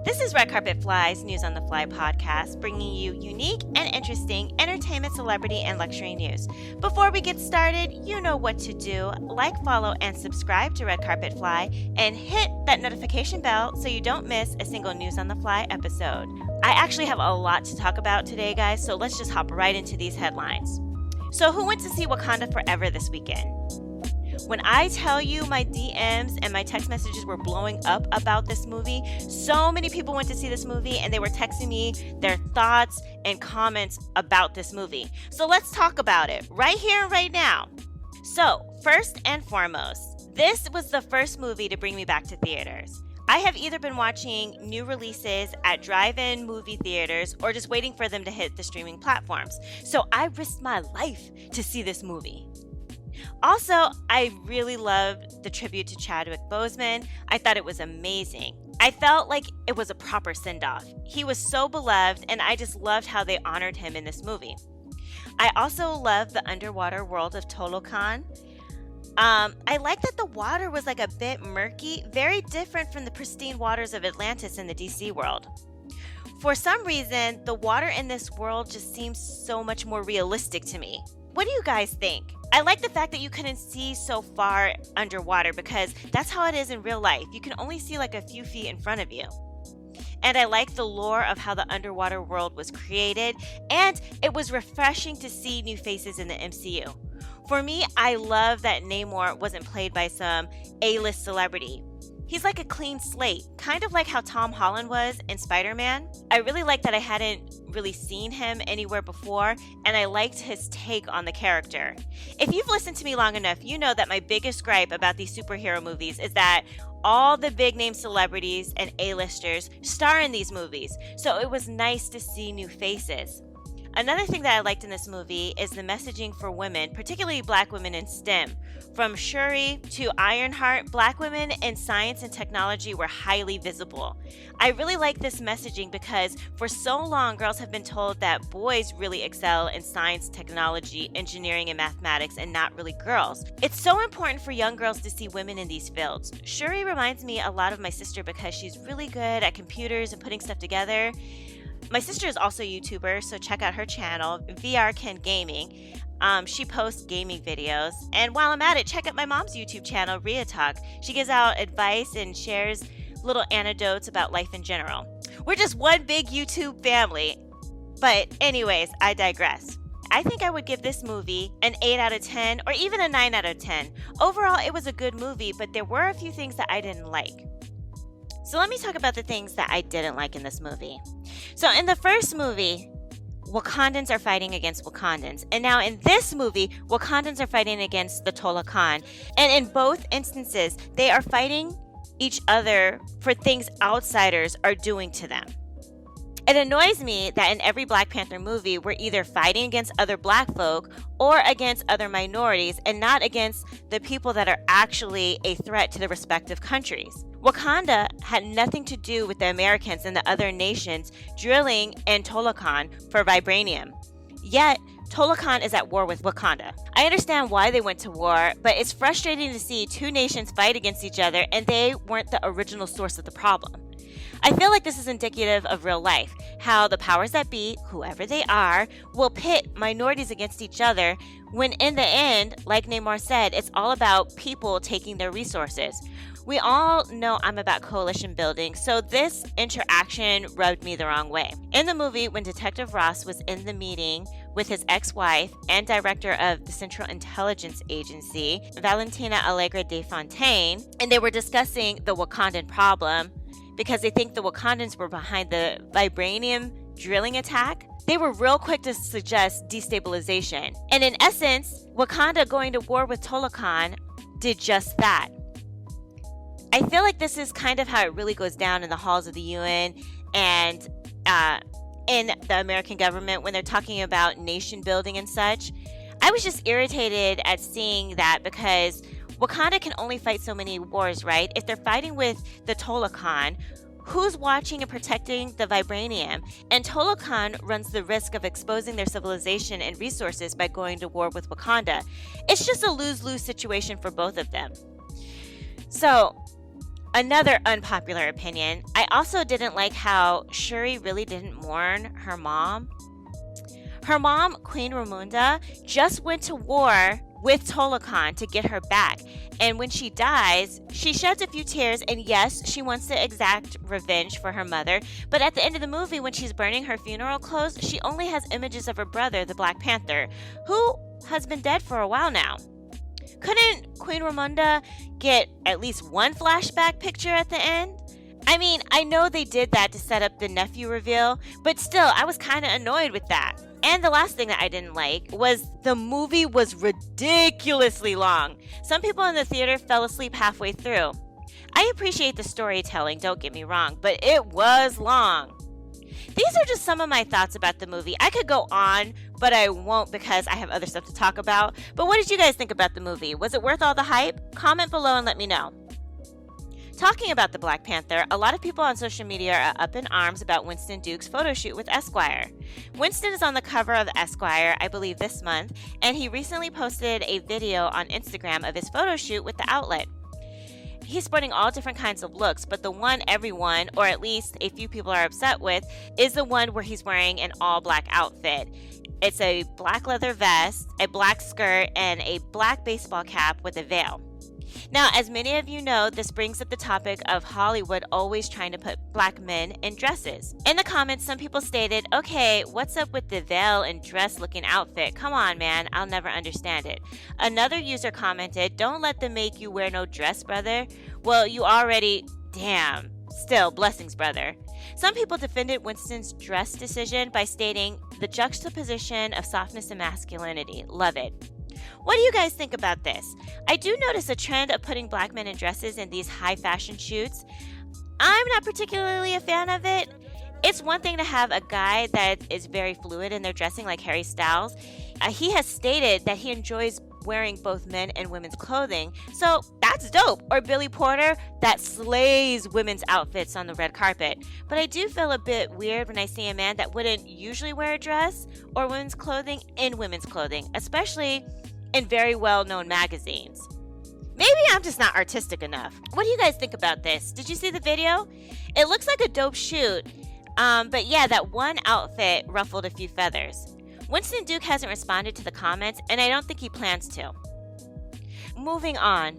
This is Red Carpet Fly's News on the Fly podcast, bringing you unique and interesting entertainment, celebrity, and luxury news. Before we get started, you know what to do. Like, follow, and subscribe to Red Carpet Fly, and hit that notification bell so you don't miss a single News on the Fly episode. I actually have a lot to talk about today, guys, so let's just hop right into these headlines. So who went to see Wakanda Forever this weekend? When I tell you my DMs and my text messages were blowing up about this movie, so many people went to see this movie and they were texting me their thoughts and comments about this movie. So let's talk about it right here and right now. So first and foremost, this was the first movie to bring me back to theaters. I have either been watching new releases at drive-in movie theaters or just waiting for them to hit the streaming platforms. So I risked my life to see this movie. Also, I really loved the tribute to Chadwick Boseman. I thought it was amazing. I felt like it was a proper send-off. He was so beloved, and I just loved how they honored him in this movie. I also loved the underwater world of Talokan. I like that the water was like a bit murky, very different from the pristine waters of Atlantis in the DC world. For some reason, the water in this world just seems so much more realistic to me. What do you guys think? I like the fact that you couldn't see so far underwater because that's how it is in real life. You can only see like a few feet in front of you. And I like the lore of how the underwater world was created, and it was refreshing to see new faces in the MCU. For me, I love that Namor wasn't played by some A-list celebrity. He's like a clean slate, kind of like how Tom Holland was in Spider-Man. I really like that I hadn't really seen him anywhere before, and I liked his take on the character. If you've listened to me long enough, you know that my biggest gripe about these superhero movies is that all the big name celebrities and A-listers star in these movies, so it was nice to see new faces. Another thing that I liked in this movie is the messaging for women, particularly Black women in STEM. From Shuri to Ironheart, Black women in science and technology were highly visible. I really like this messaging because for so long, girls have been told that boys really excel in science, technology, engineering, and mathematics, and not really girls. It's so important for young girls to see women in these fields. Shuri reminds me a lot of my sister because she's really good at computers and putting stuff together. My sister is also a YouTuber, so check out her channel, VR Ken Gaming. She posts gaming videos. And while I'm at it, check out my mom's YouTube channel, Rhea Talk. She gives out advice and shares little anecdotes about life in general. We're just one big YouTube family. But anyways, I digress. I think I would give this movie an 8 out of 10 or even a 9 out of 10. Overall, it was a good movie, but there were a few things that I didn't like. So let me talk about the things that I didn't like in this movie. So in the first movie, Wakandans are fighting against Wakandans. And now in this movie, Wakandans are fighting against the Talokan. And in both instances, they are fighting each other for things outsiders are doing to them. It annoys me that in every Black Panther movie, we're either fighting against other Black folk or against other minorities and not against the people that are actually a threat to the respective countries. Wakanda had nothing to do with the Americans and the other nations drilling in Talokan for vibranium. Yet, Talokan is at war with Wakanda. I understand why they went to war, but it's frustrating to see two nations fight against each other and they weren't the original source of the problem. I feel like this is indicative of real life, how the powers that be, whoever they are, will pit minorities against each other when in the end, like Namor said, it's all about people taking their resources. We all know I'm about coalition building, so this interaction rubbed me the wrong way. In the movie, when Detective Ross was in the meeting with his ex-wife and director of the Central Intelligence Agency, Valentina Allegra de Fontaine, and they were discussing the Wakandan problem, because they think the Wakandans were behind the vibranium drilling attack, they were real quick to suggest destabilization. And in essence, Wakanda going to war with Talokan did just that. I feel like this is kind of how it really goes down in the halls of the UN and in the American government when they're talking about nation building and such. I was just irritated at seeing that because Wakanda can only fight so many wars, right? If they're fighting with the Talokan, who's watching and protecting the vibranium? And Talokan runs the risk of exposing their civilization and resources by going to war with Wakanda. It's just a lose-lose situation for both of them. So, Another unpopular opinion, I also didn't like how Shuri really didn't mourn her mom. Her mom, Queen Ramonda, just went to war with Tolakan to get her back. And when she dies, she sheds a few tears, and yes, she wants to exact revenge for her mother. But at the end of the movie, when she's burning her funeral clothes, she only has images of her brother, the Black Panther, who has been dead for a while now. Couldn't Queen Ramonda get at least one flashback picture at the end? I mean, I know they did that to set up the nephew reveal, but still, I was kind of annoyed with that. And the last thing that I didn't like was the movie was ridiculously long. Some people in the theater fell asleep halfway through. I appreciate the storytelling, don't get me wrong, but it was long. These are just some of my thoughts about the movie. I could go on, but I won't because I have other stuff to talk about. But what did you guys think about the movie? Was it worth all the hype? Comment below and let me know. Talking about the Black Panther, a lot of people on social media are up in arms about Winston Duke's photo shoot with Esquire. Winston is on the cover of Esquire, I believe this month, and he recently posted a video on Instagram of his photo shoot with the outlet. He's sporting all different kinds of looks, but the one everyone, or at least a few people are upset with, is the one where he's wearing an all-black outfit. It's a black leather vest, a black skirt, and a black baseball cap with a veil. Now, as many of you know, this brings up the topic of Hollywood always trying to put black men in dresses. In the comments, some people stated, okay, what's up with the veil and dress looking outfit? Come on, man, I'll never understand it. Another user commented, don't let them make you wear no dress, brother. Well, you already, damn, still, blessings, brother. Some people defended Winston's dress decision by stating, the juxtaposition of softness and masculinity, love it. What do you guys think about this? I do notice a trend of putting black men in dresses in these high fashion shoots. I'm not particularly a fan of it. It's one thing to have a guy that is very fluid in their dressing like Harry Styles. He has stated that he enjoys wearing both men and women's clothing, so that's dope. Or Billy Porter, that slays women's outfits on the red carpet. But I do feel a bit weird when I see a man that wouldn't usually wear a dress or women's clothing in women's clothing, especially in very well-known magazines. Maybe I'm just not artistic enough. What do you guys think about this? Did you see the video? It looks like a dope shoot, but yeah, that one outfit ruffled a few feathers. Winston Duke hasn't responded to the comments, and I don't think he plans to. Moving on.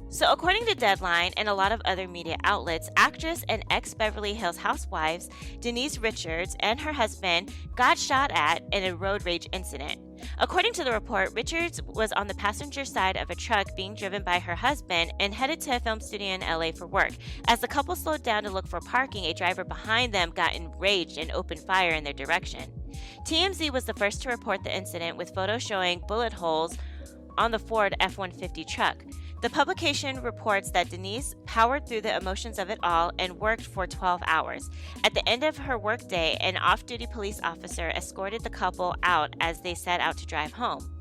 So according to Deadline and a lot of other media outlets, actress and ex-Beverly Hills housewives Denise Richards and her husband got shot at in a road rage incident. According to the report, Richards was on the passenger side of a truck being driven by her husband and headed to a film studio in LA for work. As the couple slowed down to look for parking, a driver behind them got enraged and opened fire in their direction. TMZ was the first to report the incident with photos showing bullet holes on the Ford F-150 truck. The publication reports that Denise powered through the emotions of it all and worked for 12 hours. At the end of her workday, an off-duty police officer escorted the couple out as they set out to drive home.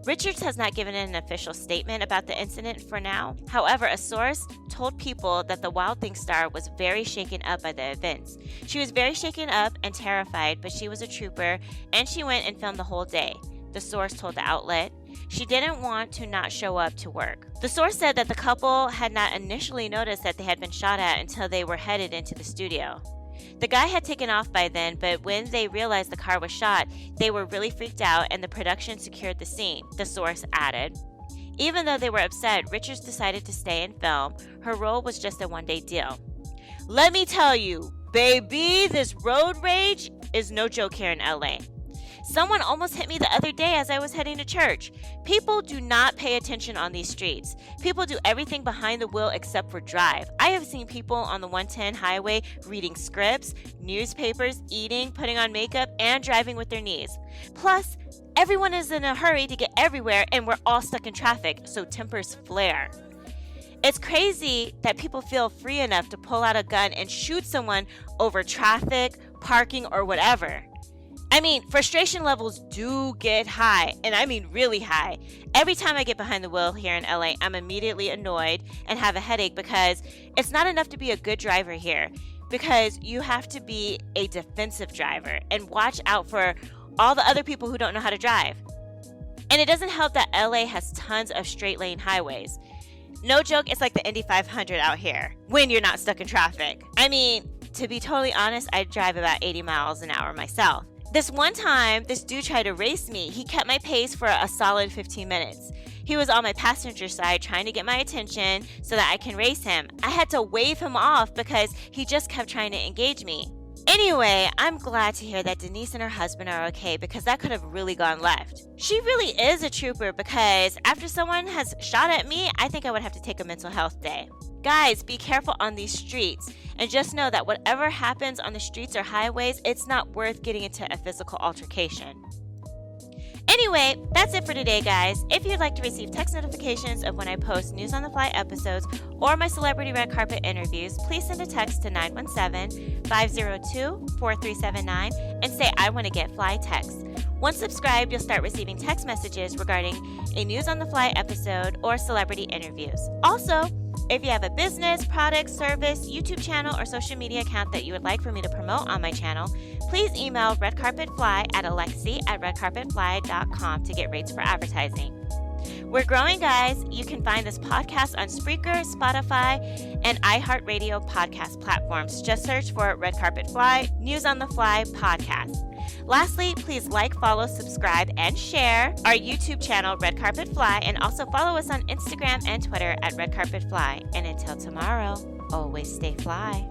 Richards has not given an official statement about the incident for now. However, a source told People that the Wild Thing star was very shaken up by the events. She was very shaken up and terrified, but she was a trooper and she went and filmed the whole day. The source told the outlet. She didn't want to not show up to work. The source said that the couple had not initially noticed that they had been shot at until they were headed into the studio. The guy had taken off by then, but when they realized the car was shot, they were really freaked out and the production secured the scene, the source added. Even though they were upset, Richards decided to stay and film. Her role was just a one-day deal. Let me tell you, baby, this road rage is no joke here in LA. Someone almost hit me the other day as I was heading to church. People do not pay attention on these streets. People do everything behind the wheel except for drive. I have seen people on the 110 highway reading scripts, newspapers, eating, putting on makeup, and driving with their knees. Plus, everyone is in a hurry to get everywhere and we're all stuck in traffic, so tempers flare. It's crazy that people feel free enough to pull out a gun and shoot someone over traffic, parking, or whatever. I mean, frustration levels do get high, and I mean really high. Every time I get behind the wheel here in LA, I'm immediately annoyed and have a headache because it's not enough to be a good driver here, because you have to be a defensive driver and watch out for all the other people who don't know how to drive. And it doesn't help that LA has tons of straight lane highways. No joke, it's like the Indy 500 out here when you're not stuck in traffic. I mean, to be totally honest, I drive about 80 miles an hour myself. This one time, this dude tried to race me. He kept my pace for a solid 15 minutes. He was on my passenger side trying to get my attention so that I can race him. I had to wave him off because he just kept trying to engage me. Anyway, I'm glad to hear that Denise and her husband are okay because that could have really gone left. She really is a trooper because after someone has shot at me, I think I would have to take a mental health day. Guys, be careful on these streets and just know that whatever happens on the streets or highways, it's not worth getting into a physical altercation. Anyway, that's it for today, guys. If you'd like to receive text notifications of when I post News on the Fly episodes or my celebrity red carpet interviews, please send a text to 917-502-4379 and say, I want to get fly text. Once subscribed, you'll start receiving text messages regarding a News on the Fly episode or celebrity interviews. Also, if you have a business, product, service, YouTube channel, or social media account that you would like for me to promote on my channel, please email redcarpetfly@alexi@redcarpetfly.com to get rates for advertising. We're growing, guys. You can find this podcast on Spreaker, Spotify, and iHeart Radio podcast platforms. Just search for Red Carpet Fly, News on the Fly podcast. Lastly, please like, follow, subscribe, and share our YouTube channel, Red Carpet Fly, and also follow us on Instagram and Twitter at Red Carpet Fly. And until tomorrow, always stay fly.